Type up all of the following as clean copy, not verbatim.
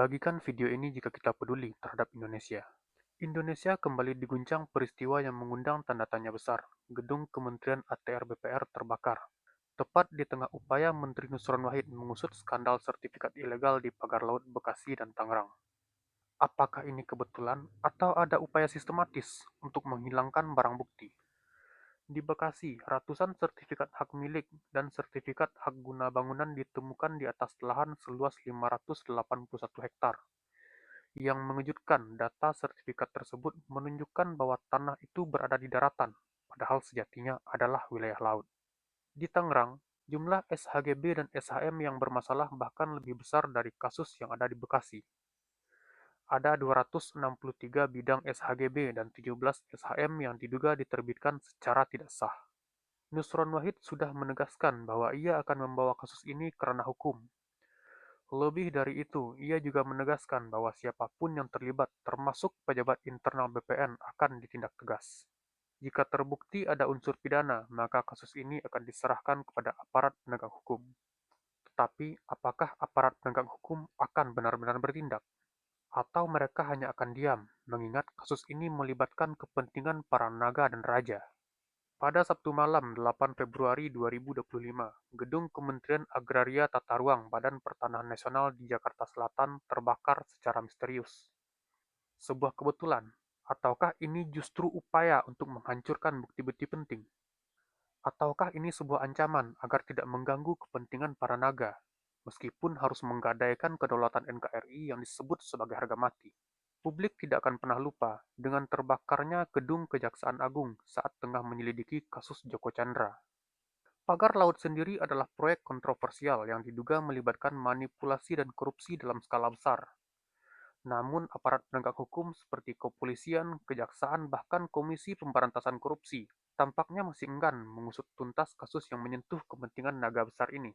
Bagikan video ini jika kita peduli terhadap Indonesia. Indonesia kembali diguncang peristiwa yang mengundang tanda tanya besar. Gedung Kementerian ATR BPR terbakar. Tepat di tengah upaya Menteri Nusron Wahid mengusut skandal sertifikat ilegal di pagar laut Bekasi dan Tangerang. Apakah ini kebetulan atau ada upaya sistematis untuk menghilangkan barang bukti? Di Bekasi, ratusan sertifikat hak milik dan sertifikat hak guna bangunan ditemukan di atas lahan seluas 581 hektar. Yang mengejutkan, data sertifikat tersebut menunjukkan bahwa tanah itu berada di daratan, padahal sejatinya adalah wilayah laut. Di Tangerang, jumlah SHGB dan SHM yang bermasalah bahkan lebih besar dari kasus yang ada di Bekasi. Ada 263 bidang SHGB dan 17 SHM yang diduga diterbitkan secara tidak sah. Nusron Wahid sudah menegaskan bahwa ia akan membawa kasus ini ke ranah hukum. Lebih dari itu, ia juga menegaskan bahwa siapapun yang terlibat, termasuk pejabat internal BPN, akan ditindak tegas. Jika terbukti ada unsur pidana, maka kasus ini akan diserahkan kepada aparat penegak hukum. Tetapi, apakah aparat penegak hukum akan benar-benar bertindak? Atau mereka hanya akan diam, mengingat kasus ini melibatkan kepentingan para naga dan raja? Pada Sabtu malam 8 Februari 2025, Gedung Kementerian Agraria Tata Ruang Badan Pertanahan Nasional di Jakarta Selatan terbakar secara misterius. Sebuah kebetulan, ataukah ini justru upaya untuk menghancurkan bukti-bukti penting? Ataukah ini sebuah ancaman agar tidak mengganggu kepentingan para naga, meskipun harus menggadaikan kedaulatan NKRI yang disebut sebagai harga mati? Publik tidak akan pernah lupa dengan terbakarnya gedung Kejaksaan Agung saat tengah menyelidiki kasus Joko Chandra. Pagar laut sendiri adalah proyek kontroversial yang diduga melibatkan manipulasi dan korupsi dalam skala besar. Namun aparat penegak hukum seperti kepolisian, kejaksaan, bahkan Komisi Pemberantasan Korupsi tampaknya masih enggan mengusut tuntas kasus yang menyentuh kepentingan naga besar ini.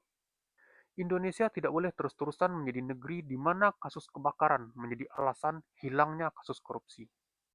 Indonesia tidak boleh terus-terusan menjadi negeri di mana kasus kebakaran menjadi alasan hilangnya kasus korupsi.